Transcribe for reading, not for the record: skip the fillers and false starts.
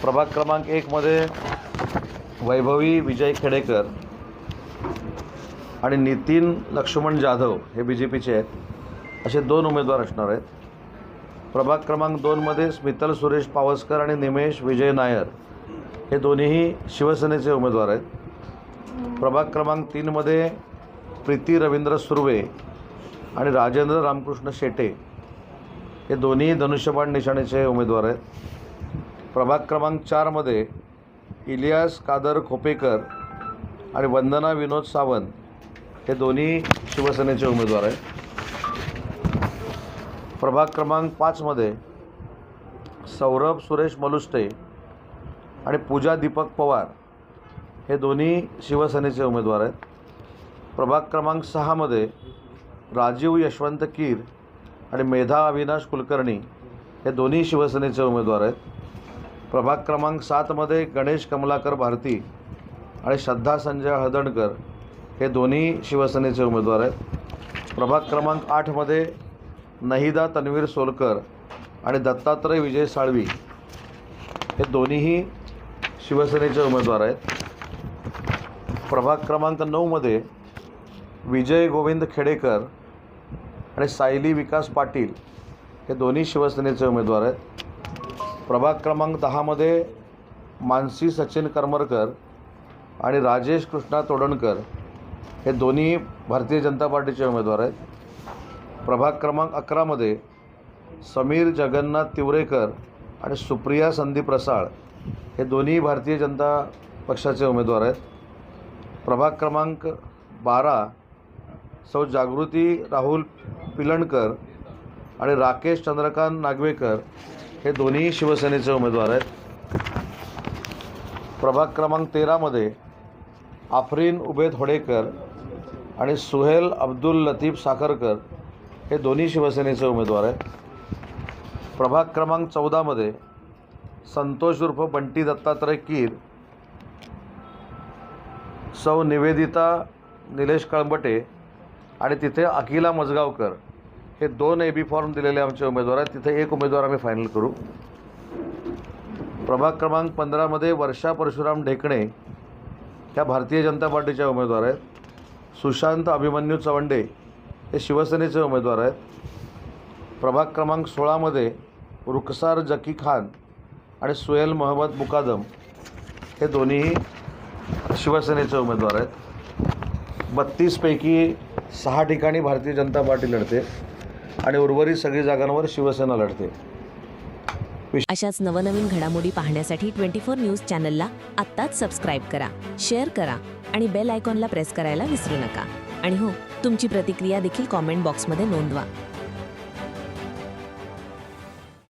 प्रभाग क्रमांक 1 मध्ये वैभवी विजय खेडेकर आणि नितीन लक्ष्मण जाधव हे BJPचे आहेत, असे 2 उमेदवार असणार आहेत. प्रभाग क्रमांक 2 मध्ये स्मितल सुरेश पावसकर आणि निमेश विजय नायर हे दोन्हीही शिवसेनेचे उमेदवार आहेत. प्रभाग क्रमांक 3 मध्ये प्रीती रवींद्र सुर्वे आणि राजेंद्र रामकृष्ण शेटे हे दोन्ही धनुष्यबाण निशाणीचे उमेदवार आहेत. प्रभाग क्रमांक 4 मध्ये इलियास कादर खोपेकर आणि वंदना विनोद सावंत हे दोन्ही शिवसेनेचे उमेदवार आहेत. प्रभाग क्रमांक 5 मध्ये सौरभ सुरेश मलुष्टे आणि पूजा दीपक पवार हे दोन्ही शिवसेनेचे उमेदवार आहेत. प्रभाग क्रमांक 6 मध्ये राजीव यशवंत कीर आणि मेधा अविनाश कुलकर्णी हे दोन्ही शिवसेनेचे उमेदवार आहेत. प्रभाग क्रमांक 7 मध्ये गणेश कमलाकर भारती आणि श्रद्धा संजय हळदणकर हे दोन्ही शिवसेनेचे उमेदवार आहेत. प्रभाग क्रमांक 8 मध्ये नहिदा तन्वीर सोलकर आणि दत्तात्रय विजय साळवी हे दोन्हीही शिवसेनेचे उमेदवार आहेत. प्रभाग क्रमांक 9 मध्ये विजय गोविंद खेडेकर आणि सायली विकास पाटील हे दोन्ही शिवसेनेचे उमेदवार आहेत. प्रभाग क्रमांक 10 मध्ये मानसी सचिन करमरकर आणि राजेश कृष्णा तोडणकर हे दोन्ही भारतीय जनता पार्टीचे उमेदवार आहेत. प्रभाग क्रमांक 11 मध्ये समीर जगन्नाथ तिवरेकर आणि सुप्रिया संदीप रसाळ हे दोन्ही भारतीय जनता पक्षाचे उमेदवार आहेत. प्रभाग क्रमांक 12 सौ जागृती राहुल पिलणकर आणि राकेश चंद्रकांत नागवेकर हे दोन्ही शिवसेनेचे उमेदवार आहेत. प्रभाग क्रमांक 13 मध्ये आफरीन उबेद होडेकर आणि सुहेल अब्दुल लतीफ साखरकर हे दोन्ही शिवसेनेचे उमेदवार आहेत. प्रभाग क्रमांक 14 मध्ये संतोष उर्फ बंटी दत्तात्रय कीर, सौ निवेदिता निलेश कळंबटे आणि तिथे अखिला मजगावकर हे 2 AB फॉर्म दिलेले आमचे उमेदवार आहेत. तिथे 1 उमेदवार आम्ही फायनल करू. प्रभाग क्रमांक 15 मध्ये वर्षा परशुराम ढेकणे ह्या भारतीय जनता पार्टीच्या उमेदवार आहेत. सुशांत अभिमन्यू चवंडे हे शिवसेनेचे उमेदवार आहेत. प्रभाग क्रमांक 16 मध्ये रुखसार जकी खान आणि सुहेल मोहम्मद मुकादम हे दोन्हीही शिवसेनेचे उमेदवार आहेत. 32 पैकी 6 ठिकाणी भारतीय जनता पार्टी लढते आणि उर्वरित सगळी जागांवर शिवसेना लढते. अशाच नवनवीन घडामोडी पाहण्यासाठी 24 न्यूज चॅनलला आत्ताच सबस्क्राईब करा, शेअर करा आणि बेल आयकॉनला प्रेस करायला विसरू नका. आणि हो, तुमची प्रतिक्रिया देखील कॉमेंट बॉक्समध्ये नोंदवा.